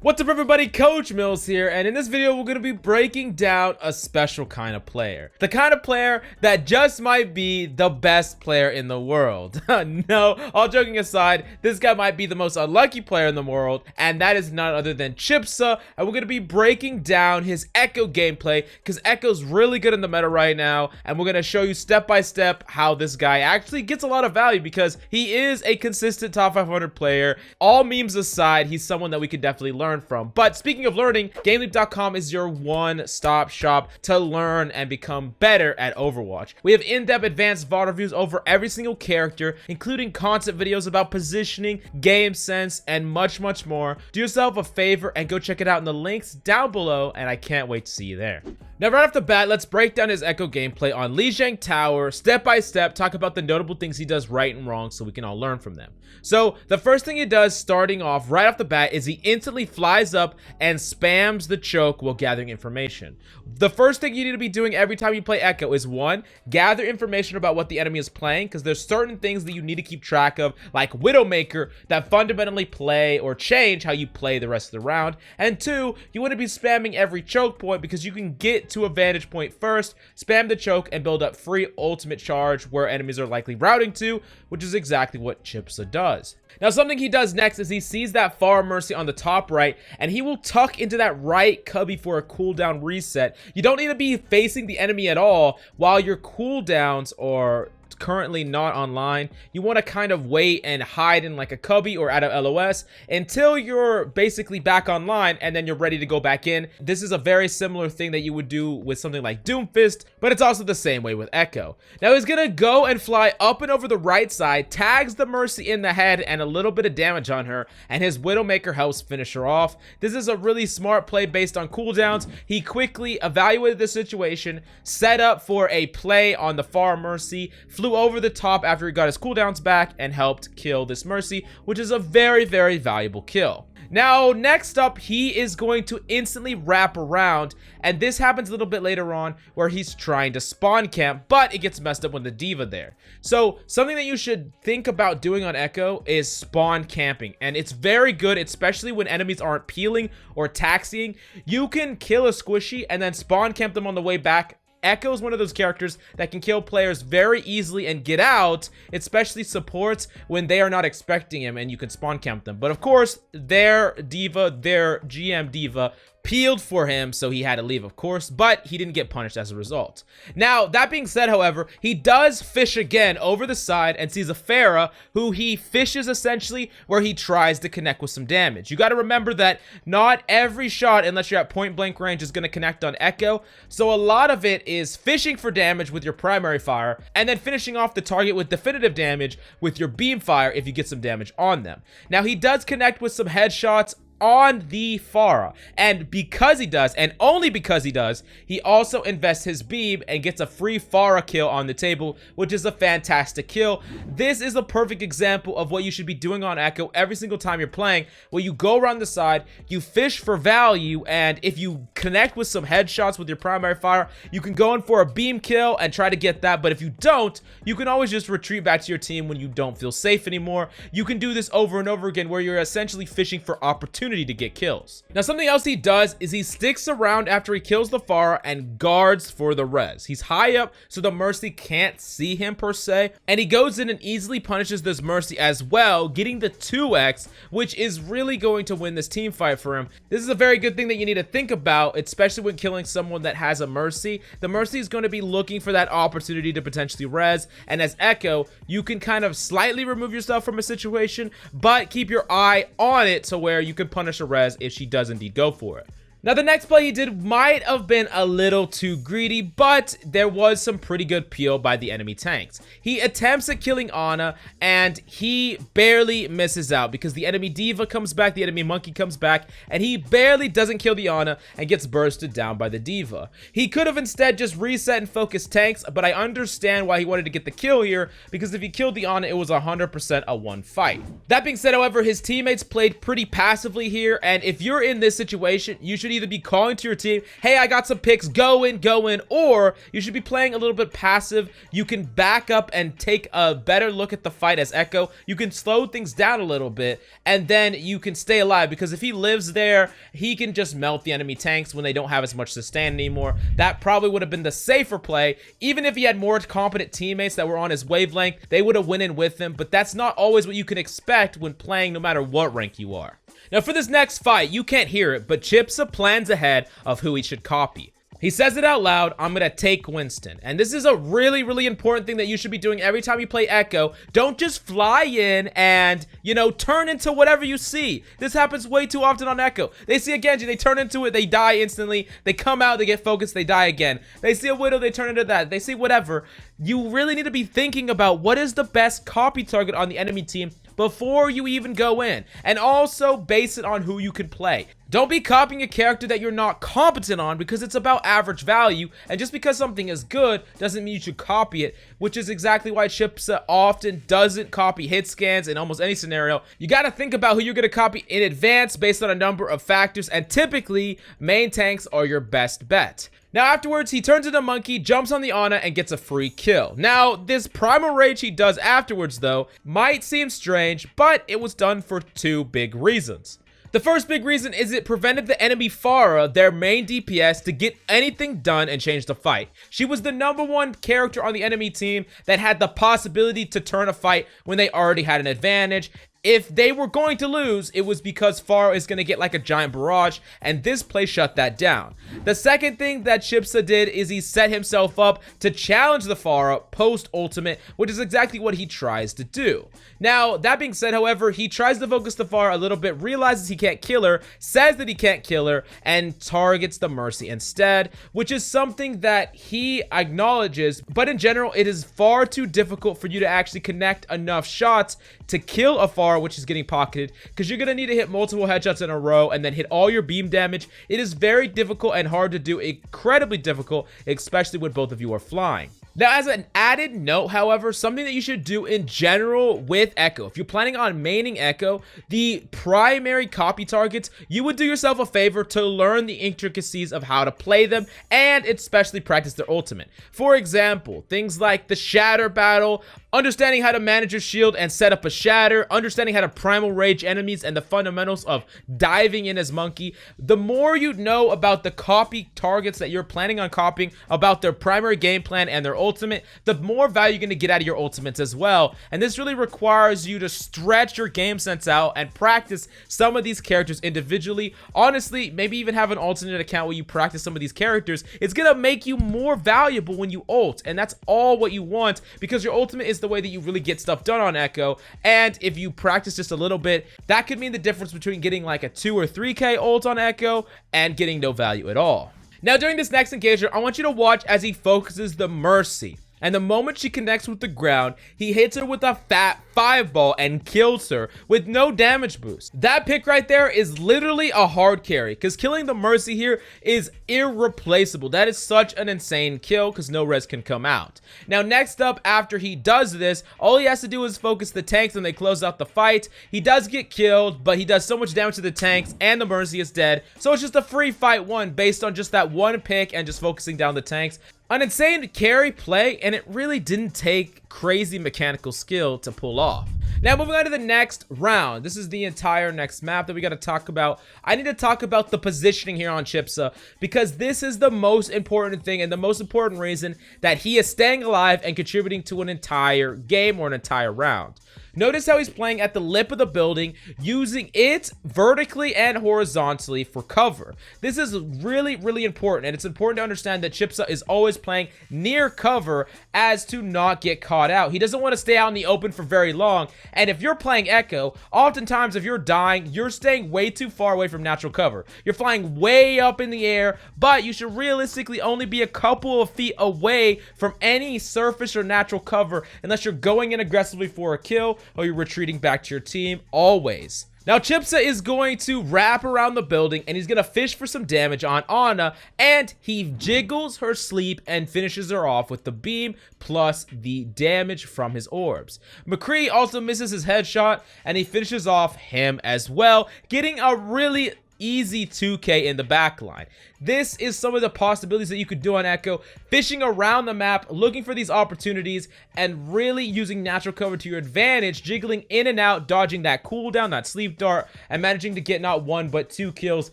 What's up everybody, Coach Mills here, and in this video we're going to be breaking down a special kind of player. The kind of player that just might be the best player in the world. No, all joking aside, this guy might be the most unlucky player in the world, and that is none other than Chipsa, and we're going to be breaking down his Echo gameplay, because Echo's really good in the meta right now, and we're going to show you step by step how this guy actually gets a lot of value, because he is a consistent top 500 player. All memes aside, he's someone that we could definitely learn from. But speaking of learning, GameLeap.com is your one-stop shop to learn and become better at Overwatch. We have in-depth advanced VOD reviews over every single character, including concept videos about positioning, game sense, and much more. Do yourself a favor and go check it out in the links down below, and I can't wait to see you there. Now, right off the bat, let's break down his Echo gameplay on Lijiang Tower, step by step, talk about the notable things he does right and wrong so we can all learn from them. So, the first thing he does starting off right off the bat is he instantly flies up and spams the choke while gathering information. The first thing you need to be doing every time you play Echo is 1, gather information about what the enemy is playing, because there's certain things that you need to keep track of, like Widowmaker, that fundamentally play or change how you play the rest of the round. And 2, you want to be spamming every choke point because you can get to a vantage point first, spam the choke, and build up free ultimate charge where enemies are likely routing to, which is exactly what Chipsa does. Now, something he does next is he sees that Pharah Mercy on the top right, and he will tuck into that right cubby for a cooldown reset. You don't need to be facing the enemy at all while your cooldowns are currently not online. You want to kind of wait and hide in like a cubby or out of LOS until you're basically back online, and then you're ready to go back in. This is a very similar thing that you would do with something like Doomfist, but it's also the same way with Echo. Now he's gonna go and fly up and over the right side, tags the Mercy in the head and a little bit of damage on her, and his Widowmaker helps finish her off. This is a really smart play based on cooldowns. He quickly evaluated the situation, set up for a play on the Pharah Mercy, flew over the top after he got his cooldowns back, and helped kill this Mercy, which is a very valuable kill. Now, next up, he is going to instantly wrap around, and this happens a little bit later on where he's trying to spawn camp, but it gets messed up with the D.Va there. So, something that you should think about doing on Echo is spawn camping, and it's very good, especially when enemies aren't peeling or taxiing. You can kill a squishy and then spawn camp them on the way back. Echo is one of those characters that can kill players very easily and get out, especially supports when they are not expecting him, and you can spawn camp them. But of course, their D.Va, their GM D.Va, peeled for him, so he had to leave, of course, but he didn't get punished as a result. Now, that being said, however, he does fish again over the side and sees a Pharah, who he fishes essentially where he tries to connect with some damage. You got to remember that not every shot, unless you're at point blank range, is going to connect on Echo, so a lot of it is fishing for damage with your primary fire, and then finishing off the target with definitive damage with your beam fire if you get some damage on them. Now, he does connect with some headshots on the Pharah, and because he does, and only because he does, he also invests his beam and gets a free Pharah kill on the table, which is a fantastic kill. This is a perfect example of what you should be doing on Echo every single time you're playing, where you go around the side, you fish for value, and if you connect with some headshots with your primary fire, you can go in for a beam kill and try to get that. But if you don't, you can always just retreat back to your team when you don't feel safe anymore. You can do this over and over again, where you're essentially fishing for opportunity to get kills. Now, something else he does is he sticks around after he kills the Pharah and guards for the res. He's high up, so the Mercy can't see him per se, and he goes in and easily punishes this Mercy as well, getting the 2x, which is really going to win this team fight for him. This is a very good thing that you need to think about, especially when killing someone that has a Mercy. The Mercy is going to be looking for that opportunity to potentially res, and as Echo, you can kind of slightly remove yourself from a situation, but keep your eye on it to where you can punish a res if she does indeed go for it. Now, the next play he did might have been a little too greedy, but there was some pretty good peel by the enemy tanks. He attempts at killing Ana, and he barely misses out because the enemy D.Va comes back, the enemy Monkey comes back, and he barely doesn't kill the Ana and gets bursted down by the D.Va. He could have instead just reset and focused tanks, but I understand why he wanted to get the kill here, because if he killed the Ana, it was 100% a one fight. That being said, however, his teammates played pretty passively here, and if you're in this situation, you should either be calling to your team, hey, I got some picks, go in, or you should be playing a little bit passive. You can back up and take a better look at the fight as Echo. You can slow things down a little bit, and then you can stay alive, because if he lives there, he can just melt the enemy tanks when they don't have as much sustain anymore. That probably would have been the safer play. Even if he had more competent teammates that were on his wavelength, they would have went in with him, but that's not always what you can expect when playing no matter what rank you are. Now for this next fight, you can't hear it, but Chipsa plans ahead of who he should copy. He says it out loud, I'm gonna take Winston. And this is a really, really important thing that you should be doing every time you play Echo. Don't just fly in and, you know, turn into whatever you see. This happens way too often on Echo. They see a Genji, they turn into it, they die instantly. They come out, they get focused, they die again. They see a Widow, they turn into that. They see whatever. You really need to be thinking about what is the best copy target on the enemy team before you even go in, and also base it on who you can play. Don't be copying a character that you're not competent on, because it's about average value, and just because something is good doesn't mean you should copy it, which is exactly why Chipsa often doesn't copy hit scans in almost any scenario. You gotta think about who you're gonna copy in advance based on a number of factors, and typically main tanks are your best bet. Now afterwards, he turns into a monkey, jumps on the Ana, and gets a free kill. Now, this Primal Rage he does afterwards, though, might seem strange, but it was done for two big reasons. The first big reason is it prevented the enemy Pharah, their main DPS, to get anything done and change the fight. She was the #1 character on the enemy team that had the possibility to turn a fight when they already had an advantage. If they were going to lose, it was because Pharah is going to get like a giant barrage, and this play shut that down. The second thing that Chipsa did is he set himself up to challenge the Pharah post-ultimate, which is exactly what he tries to do. Now, that being said, however, he tries to focus the Pharah a little bit, realizes he can't kill her, says that he can't kill her, and targets the Mercy instead, which is something that he acknowledges, but in general, it is far too difficult for you to actually connect enough shots to kill a Pharah, which is getting pocketed, because you're going to need to hit multiple headshots in a row and then hit all your beam damage. It is very difficult and hard to do, incredibly difficult, especially when both of you are flying. Now, as an added note, however, something that you should do in general with Echo, if you're planning on maining Echo, the primary copy targets, you would do yourself a favor to learn the intricacies of how to play them and especially practice their ultimate. For example, things like the Shatter battle, understanding how to manage your shield and set up a Shatter, understanding how to Primal Rage enemies, and the fundamentals of diving in as Monkey. The more you know about the copy targets that you're planning on copying, about their primary game plan and their ultimate, the more value you're going to get out of your ultimates as well. And this really requires you to stretch your game sense out and practice some of these characters individually. Honestly, maybe even have an alternate account where you practice some of these characters. It's going to make you more valuable when you ult, and that's all what you want, because your ultimate is the way that you really get stuff done on Echo. And if you practice just a little bit, that could mean the difference between getting like a 2 or 3k ult on Echo and getting no value at all. Now, during this next engagement, I want you to watch as he focuses the Mercy. And the moment she connects with the ground, he hits her with a fat 5-ball and kills her with no damage boost. That pick right there is literally a hard carry, because killing the Mercy here is irreplaceable. That is such an insane kill, because no res can come out. Now, next up, after he does this, all he has to do is focus the tanks and they close out the fight. He does get killed, but he does so much damage to the tanks and the Mercy is dead. So it's just a free fight one based on just that one pick and just focusing down the tanks. An insane carry play, and it really didn't take crazy mechanical skill to pull off. Now, moving on to the next round. This is the entire next map that we got to talk about. I need to talk about the positioning here on Chipsa, because this is the most important thing and the most important reason that he is staying alive and contributing to an entire game or an entire round. Notice how he's playing at the lip of the building, using it vertically and horizontally for cover. This is really, really important, and it's important to understand that Chipsa is always playing near cover as to not get caught out. He doesn't want to stay out in the open for very long, and if you're playing Echo, oftentimes if you're dying, you're staying way too far away from natural cover. You're flying way up in the air, but you should realistically only be a couple of feet away from any surface or natural cover unless you're going in aggressively for a kill or you're retreating back to your team, always. Now, Chipsa is going to wrap around the building, and he's going to fish for some damage on Ana, and he jiggles her sleep and finishes her off with the beam plus the damage from his orbs. McCree also misses his headshot, and he finishes off him as well, getting a really easy 2K in the backline. This is some of the possibilities that you could do on Echo, fishing around the map, looking for these opportunities, and really using natural cover to your advantage, jiggling in and out, dodging that cooldown, that sleep dart, and managing to get not 1 but 2 kills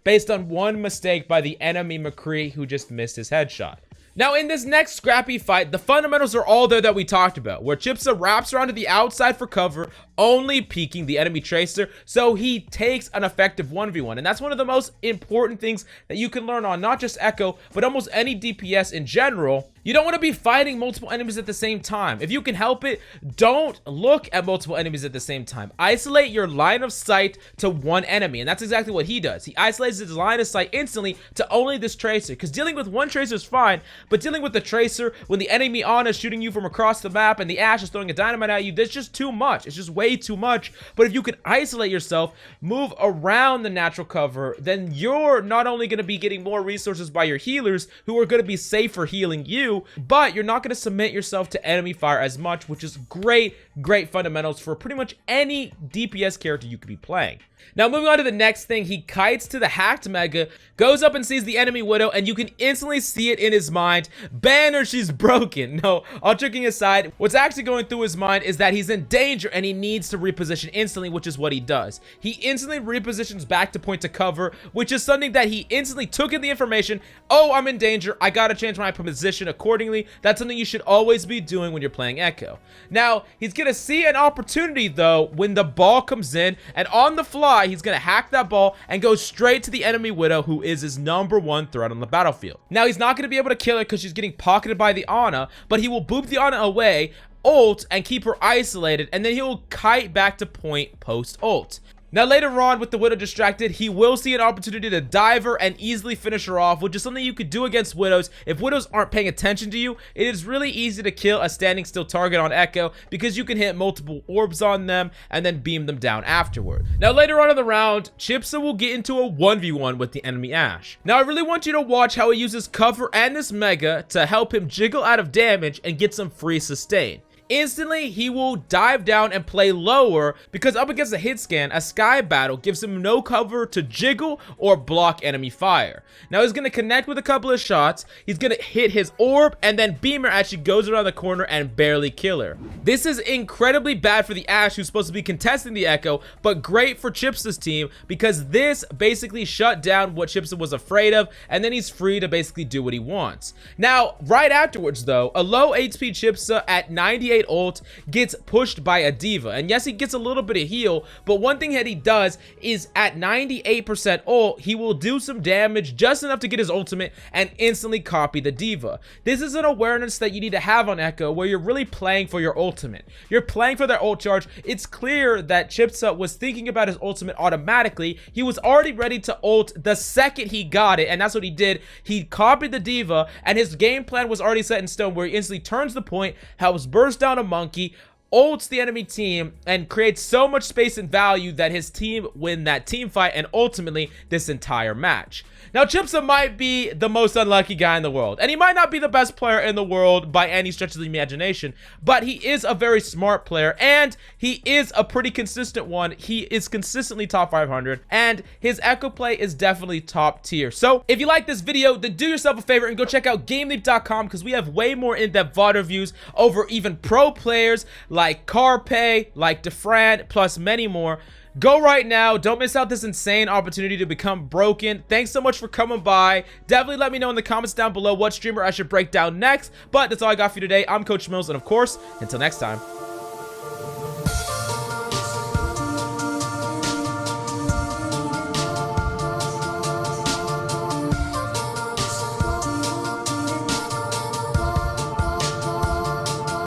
based on one mistake by the enemy McCree who just missed his headshot. Now, in this next scrappy fight, the fundamentals are all there that we talked about, where Chipsa wraps around to the outside for cover, only peeking the enemy tracer, so he takes an effective 1v1. And that's one of the most important things that you can learn on not just Echo, but almost any DPS in general. You don't want to be fighting multiple enemies at the same time. If you can help it, don't look at multiple enemies at the same time. Isolate your line of sight to one enemy, and that's exactly what he does. He isolates his line of sight instantly to only this tracer, because dealing with one tracer is fine, but dealing with the tracer when the enemy Ana is shooting you from across the map and the Ashe is throwing a dynamite at you, that's just too much. It's just way too much. But if you can isolate yourself, move around the natural cover, then you're not only going to be getting more resources by your healers, who are going to be safer healing you, but you're not going to submit yourself to enemy fire as much, which is great fundamentals for pretty much any DPS character you could be playing. Now, moving on to the next thing, he kites to the hacked Mega, goes up and sees the enemy Widow, and you can instantly see it in his mind. Banner, she's broken. No, all joking aside, what's actually going through his mind is that he's in danger and he needs to reposition instantly, which is what he does. He instantly repositions back to point to cover, which is something that he instantly took in the information. Oh, I'm in danger. I gotta change my position accordingly. That's something you should always be doing when you're playing Echo. Now, he's gonna see an opportunity, though, when the ball comes in, and on the fly, he's gonna hack that ball and go straight to the enemy Widow, who is his #1 threat on the battlefield. Now, he's not gonna be able to kill her because she's getting pocketed by the Ana, but he will boop the Ana away, ult, and keep her isolated, and then he will kite back to point post ult. Now, later on, with the Widow distracted, he will see an opportunity to dive her and easily finish her off, which is something you could do against Widows. If Widows aren't paying attention to you, it is really easy to kill a standing still target on Echo, because you can hit multiple orbs on them and then beam them down afterward. Now, later on in the round, Chipsa will get into a 1v1 with the enemy Ashe. Now, I really want you to watch how he uses cover and this Mega to help him jiggle out of damage and get some free sustain. Instantly, he will dive down and play lower, because up against a hit scan, a sky battle gives him no cover to jiggle or block enemy fire. Now, he's going to connect with a couple of shots, he's going to hit his orb, and then Beamer actually goes around the corner and barely kill her. This is incredibly bad for the Ashe, who's supposed to be contesting the Echo, but great for Chipsa's team, because this basically shut down what Chipsa was afraid of, and then he's free to basically do what he wants. Now, right afterwards, though, a low HP Chipsa at 98 ult gets pushed by a diva, and yes, he gets a little bit of heal, but one thing that he does is at 98% ult, he will do some damage, just enough to get his ultimate and instantly copy the diva. This is an awareness that you need to have on Echo, where you're really playing for your ultimate. You're playing for their ult charge. It's clear that Chipsa was thinking about his ultimate automatically. He was already ready to ult the second he got it, and that's what he did. He copied the diva, and his game plan was already set in stone, where he instantly turns the point, helps burst down a monkey, ults the enemy team, and creates so much space and value that his team win that team fight and ultimately this entire match. Now, Chipsa might be the most unlucky guy in the world, and he might not be the best player in the world by any stretch of the imagination, but he is a very smart player, and he is a pretty consistent one. He is consistently top 500, and his Echo play is definitely top tier. So, if you like this video, then do yourself a favor and go check out GameLeap.com, because we have way more in-depth VOD reviews over even pro players like Carpe, like Defran, plus many more. Go right now. Don't miss out this insane opportunity to become broken. Thanks so much for coming by. Definitely let me know in the comments down below what streamer I should break down next. But that's all I got for you today. I'm Coach Mills, and of course, until next time.